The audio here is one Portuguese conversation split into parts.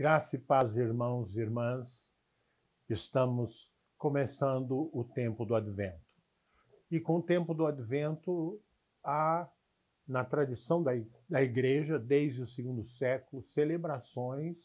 Graça e paz, irmãos e irmãs. Estamos começando o tempo do Advento. E com o tempo do Advento, há, na tradição da Igreja, desde o segundo século, celebrações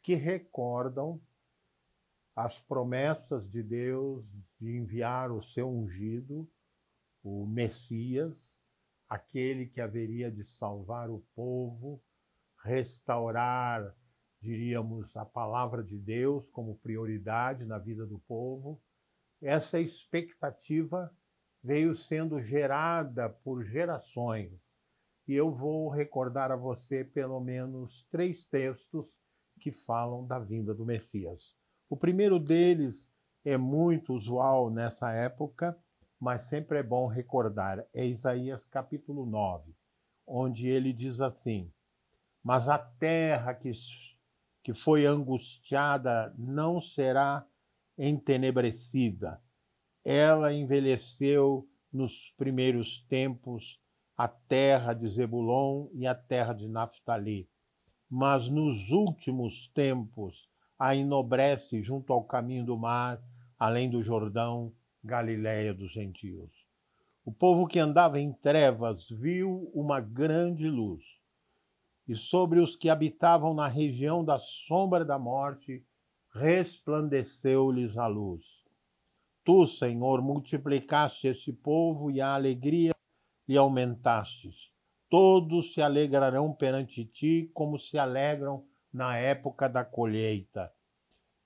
que recordam as promessas de Deus de enviar o seu ungido, o Messias, aquele que haveria de salvar o povo, restaurar, diríamos, a palavra de Deus como prioridade na vida do povo. Essa expectativa veio sendo gerada por gerações. E eu vou recordar a você pelo menos 3 textos que falam da vinda do Messias. O primeiro deles é muito usual nessa época, mas sempre é bom recordar. É Isaías capítulo 9, onde ele diz assim: mas a terra que foi angustiada não será entenebrecida. Ela envelheceu nos primeiros tempos, a terra de Zebulon e a terra de Naftali. Mas nos últimos tempos a enobrece junto ao caminho do mar, além do Jordão, Galiléia dos gentios. O povo que andava em trevas viu uma grande luz. E sobre os que habitavam na região da sombra da morte, resplandeceu-lhes a luz. Tu, Senhor, multiplicaste esse povo e a alegria lhe aumentastes. Todos se alegrarão perante ti, como se alegram na época da colheita,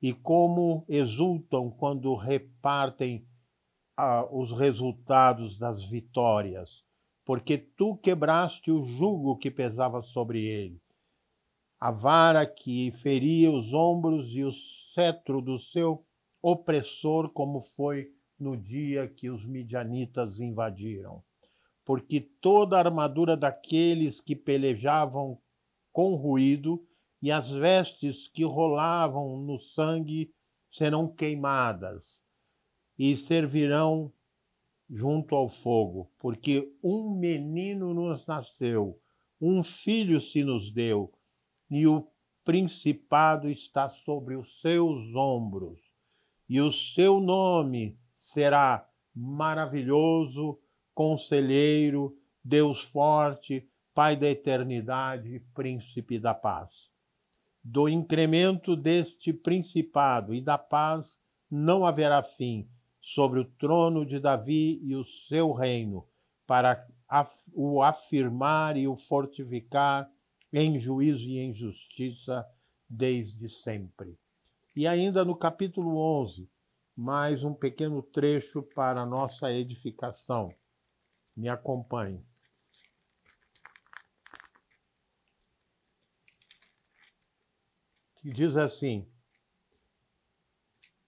e como exultam quando repartem os resultados das vitórias, porque tu quebraste o jugo que pesava sobre ele, a vara que feria os ombros e o cetro do seu opressor, como foi no dia que os midianitas invadiram. Porque toda a armadura daqueles que pelejavam com ruído e as vestes que rolavam no sangue serão queimadas e servirão junto ao fogo, porque um menino nos nasceu, um filho se nos deu, e o principado está sobre os seus ombros, e o seu nome será Maravilhoso, Conselheiro, Deus Forte, Pai da Eternidade, Príncipe da Paz. Do incremento deste principado e da paz não haverá fim sobre o trono de Davi e o seu reino, para o afirmar e o fortificar em juízo e em justiça desde sempre. E ainda no capítulo 11, mais um pequeno trecho para a nossa edificação. Me acompanhe. Que diz assim: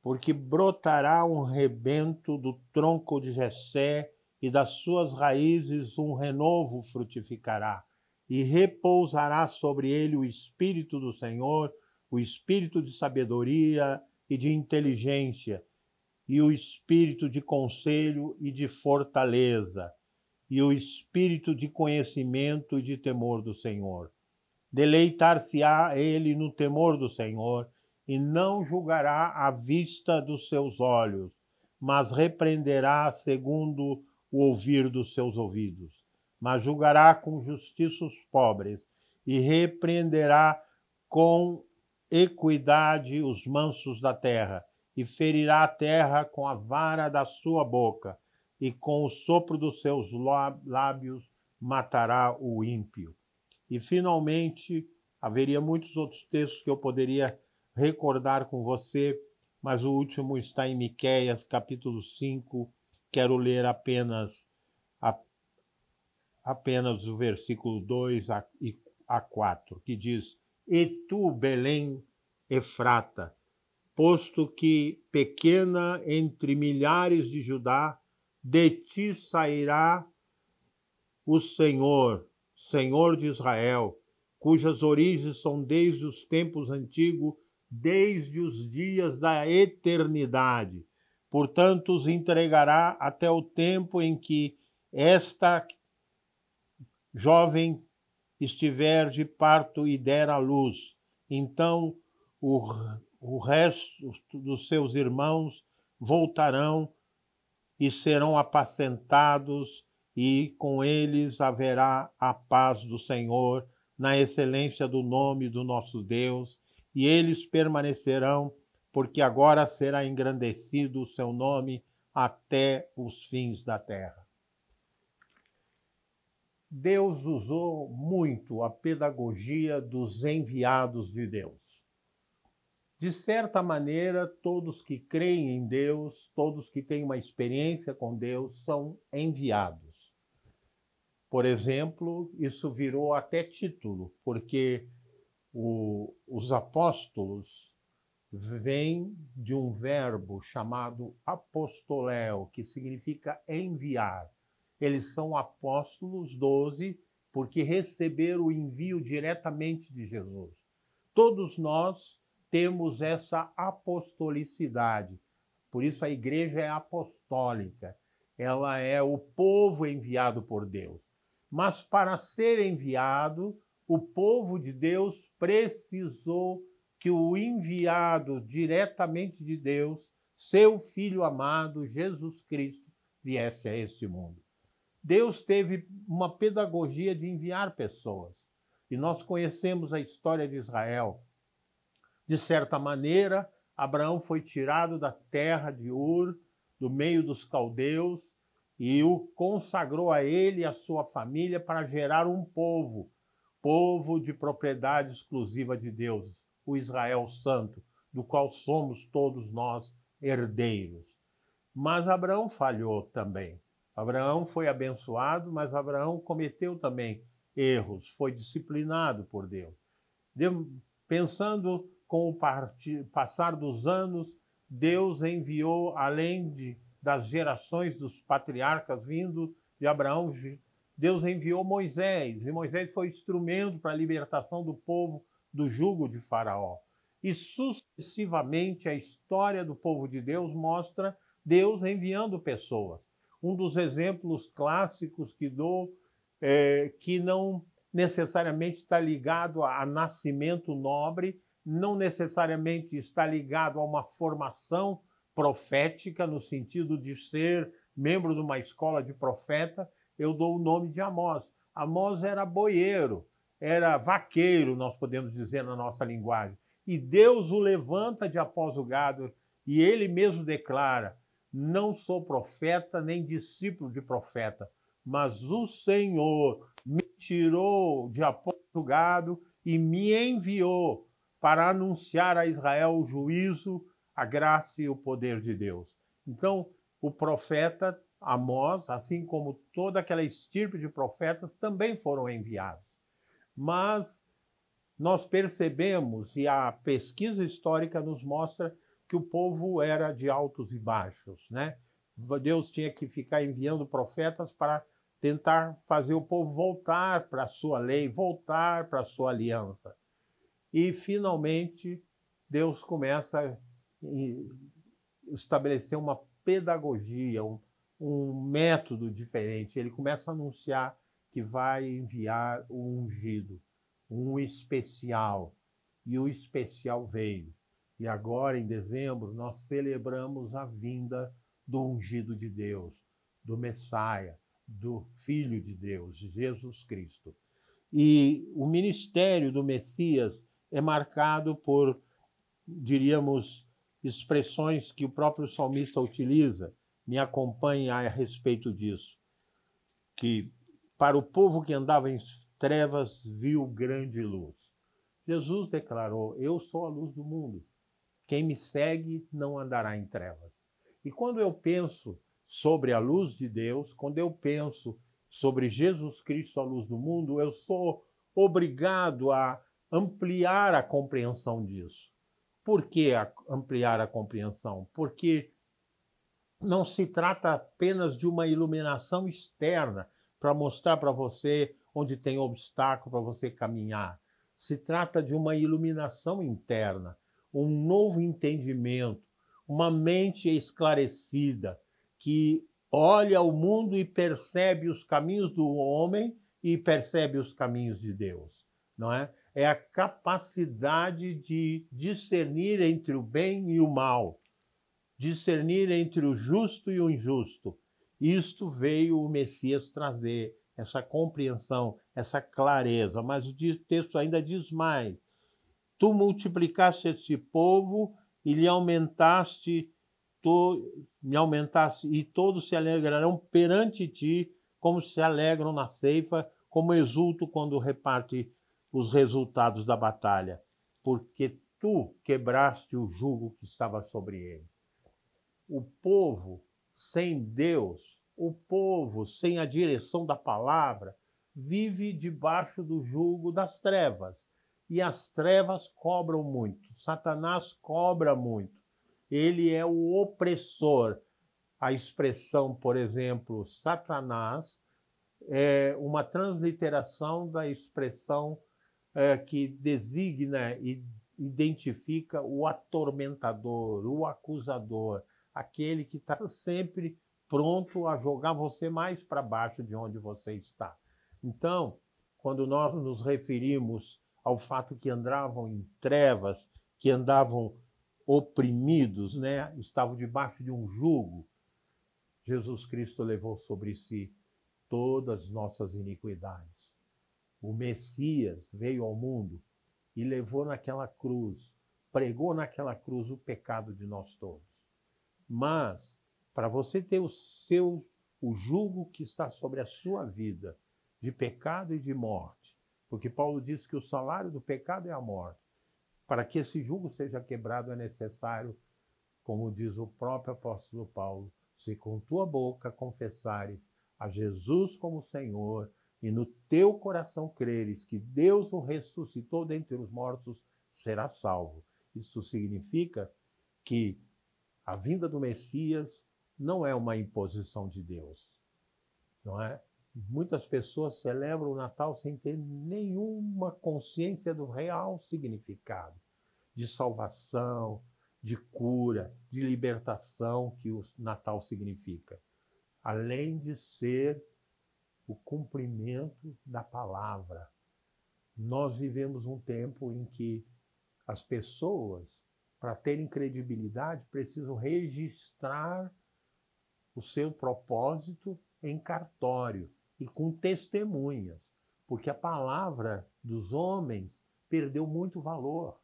porque brotará um rebento do tronco de Jessé, e das suas raízes um renovo frutificará, e repousará sobre ele o Espírito do Senhor, o Espírito de sabedoria e de inteligência, e o Espírito de conselho e de fortaleza, e o Espírito de conhecimento e de temor do Senhor. Deleitar-se-á ele no temor do Senhor, e não julgará à vista dos seus olhos, mas repreenderá segundo o ouvir dos seus ouvidos. Mas julgará com justiça os pobres, e repreenderá com equidade os mansos da terra, e ferirá a terra com a vara da sua boca, e com o sopro dos seus lábios matará o ímpio. E, finalmente, haveria muitos outros textos que eu poderia recordar com você, mas o último está em Miqueias, capítulo 5. Quero ler apenas o versículo 2 a 4, que diz: E tu, Belém, Efrata, posto que pequena entre milhares de Judá, de ti sairá o Senhor, Senhor de Israel, cujas origens são desde os tempos antigos, desde os dias da eternidade. Portanto, os entregará até o tempo em que esta jovem estiver de parto e der à luz. Então o, o resto dos seus irmãos voltarão e serão apacentados, e com eles haverá a paz do Senhor, na excelência do nome do nosso Deus, e eles permanecerão, porque agora será engrandecido o seu nome até os fins da terra. Deus usou muito a pedagogia dos enviados de Deus. De certa maneira, todos que creem em Deus, todos que têm uma experiência com Deus, são enviados. Por exemplo, isso virou até título, porque os apóstolos vêm de um verbo chamado apostoléu, que significa enviar. Eles são apóstolos 12, porque receberam o envio diretamente de Jesus. Todos nós temos essa apostolicidade. Por isso a igreja é apostólica. Ela é o povo enviado por Deus. Mas para ser enviado, o povo de Deus precisou que o enviado diretamente de Deus, seu Filho amado, Jesus Cristo, viesse a este mundo. Deus teve uma pedagogia de enviar pessoas. E nós conhecemos a história de Israel. De certa maneira, Abraão foi tirado da terra de Ur, do meio dos caldeus, e o consagrou a ele e a sua família para gerar um povo, povo de propriedade exclusiva de Deus, o Israel Santo, do qual somos todos nós herdeiros. Mas Abraão falhou também. Abraão foi abençoado, mas Abraão cometeu também erros, foi disciplinado por Deus. Pensando com o passar dos anos, Deus enviou, além das gerações dos patriarcas vindo de Abraão, Deus enviou Moisés, e Moisés foi instrumento para a libertação do povo do jugo de Faraó. E sucessivamente a história do povo de Deus mostra Deus enviando pessoas. Um dos exemplos clássicos que dou, que não necessariamente está ligado a nascimento nobre, não necessariamente está ligado a uma formação profética, no sentido de ser membro de uma escola de profeta, eu dou o nome de Amós. Amós era boieiro, era vaqueiro, nós podemos dizer na nossa linguagem. E Deus o levanta de após o gado, e ele mesmo declara: não sou profeta nem discípulo de profeta, mas o Senhor me tirou de após o gado e me enviou para anunciar a Israel o juízo, a graça e o poder de Deus. Então, o profeta Amós, assim como toda aquela estirpe de profetas, também foram enviados. Mas nós percebemos, e a pesquisa histórica nos mostra, que o povo era de altos e baixos, né? Deus tinha que ficar enviando profetas para tentar fazer o povo voltar para a sua lei, voltar para a sua aliança. E, finalmente, Deus começa a estabelecer uma pedagogia, um método diferente. Ele começa a anunciar que vai enviar o ungido, um especial. E o especial veio. E agora, em dezembro, nós celebramos a vinda do ungido de Deus, do Messias, do Filho de Deus, Jesus Cristo. E o ministério do Messias é marcado por, diríamos, expressões que o próprio salmista utiliza. Me acompanhe a respeito disso. Que para o povo que andava em trevas viu grande luz. Jesus declarou: eu sou a luz do mundo. Quem me segue não andará em trevas. E quando eu penso sobre a luz de Deus, quando eu penso sobre Jesus Cristo, a luz do mundo, eu sou obrigado a ampliar a compreensão disso. Por que ampliar a compreensão? Porque não se trata apenas de uma iluminação externa para mostrar para você onde tem obstáculo para você caminhar. Se trata de uma iluminação interna, um novo entendimento, uma mente esclarecida que olha o mundo e percebe os caminhos do homem e percebe os caminhos de Deus. não é? É a capacidade de discernir entre o bem e o mal, discernir entre o justo e o injusto. Isto veio o Messias trazer, essa compreensão, essa clareza. Mas o texto ainda diz mais: tu multiplicaste esse povo e lhe aumentaste, e todos se alegrarão perante ti, como se alegram na ceifa, como exulto quando reparte os resultados da batalha, porque tu quebraste o jugo que estava sobre ele. O povo sem Deus, o povo sem a direção da palavra, vive debaixo do jugo das trevas. E as trevas cobram muito. Satanás cobra muito. Ele é o opressor. A expressão, por exemplo, Satanás, é uma transliteração da expressão que designa e identifica o atormentador, o acusador, aquele que está sempre pronto a jogar você mais para baixo de onde você está. Então, quando nós nos referimos ao fato que andavam em trevas, que andavam oprimidos, né? Estavam debaixo de um jugo, Jesus Cristo levou sobre si todas as nossas iniquidades. O Messias veio ao mundo e levou naquela cruz, pregou naquela cruz o pecado de nós todos. Mas, para você ter o jugo que está sobre a sua vida, de pecado e de morte, porque Paulo diz que o salário do pecado é a morte. Para que esse jugo seja quebrado é necessário, como diz o próprio apóstolo Paulo, se com tua boca confessares a Jesus como Senhor e no teu coração creres que Deus o ressuscitou dentre os mortos, serás salvo. Isso significa que a vinda do Messias não é uma imposição de Deus, não é? Muitas pessoas celebram o Natal sem ter nenhuma consciência do real significado de salvação, de cura, de libertação que o Natal significa. Além de ser o cumprimento da palavra. Nós vivemos um tempo em que as pessoas, para terem credibilidade, precisam registrar o seu propósito em cartório e com testemunhas, porque a palavra dos homens perdeu muito valor,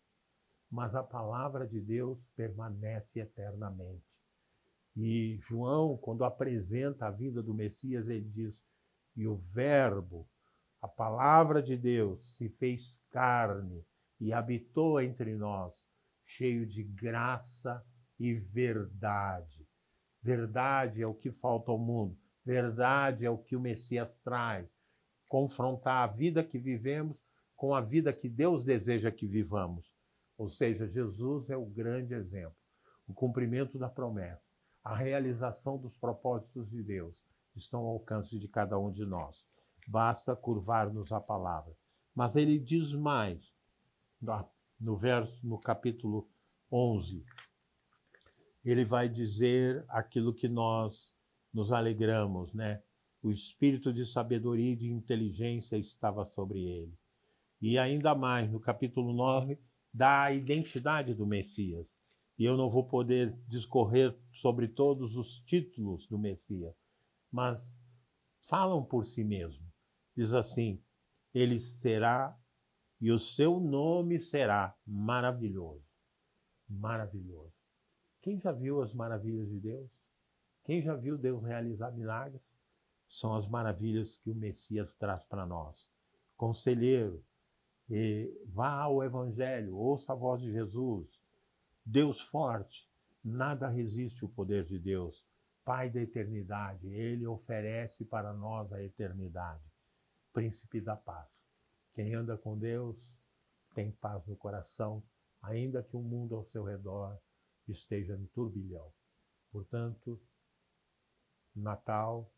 mas a palavra de Deus permanece eternamente. E João, quando apresenta a vida do Messias, ele diz: e o Verbo, a palavra de Deus, se fez carne e habitou entre nós, cheio de graça e verdade. Verdade é o que falta ao mundo. Verdade é o que o Messias traz. Confrontar a vida que vivemos com a vida que Deus deseja que vivamos. Ou seja, Jesus é o grande exemplo. O cumprimento da promessa, a realização dos propósitos de Deus estão ao alcance de cada um de nós. Basta curvar-nos à palavra. Mas ele diz mais, no capítulo 11, ele vai dizer aquilo que nós nos alegramos, né? O espírito de sabedoria e de inteligência estava sobre ele. E ainda mais, no capítulo 9, dá a identidade do Messias. E eu não vou poder discorrer sobre todos os títulos do Messias, mas falam por si mesmo. Diz assim: ele será, e o seu nome será maravilhoso. Maravilhoso. Quem já viu as maravilhas de Deus? Quem já viu Deus realizar milagres? São as maravilhas que o Messias traz para nós. Conselheiro, vá ao Evangelho, ouça a voz de Jesus. Deus forte, nada resiste o poder de Deus. Pai da eternidade, ele oferece para nós a eternidade. Príncipe da paz. Quem anda com Deus tem paz no coração, ainda que o mundo ao seu redor esteja em turbilhão. Portanto, Natal,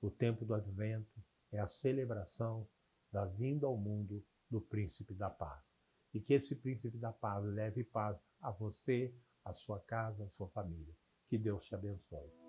o tempo do Advento, é a celebração da vinda ao mundo do Príncipe da Paz. E que esse Príncipe da Paz leve paz a você, a sua casa, a sua família. Que Deus te abençoe.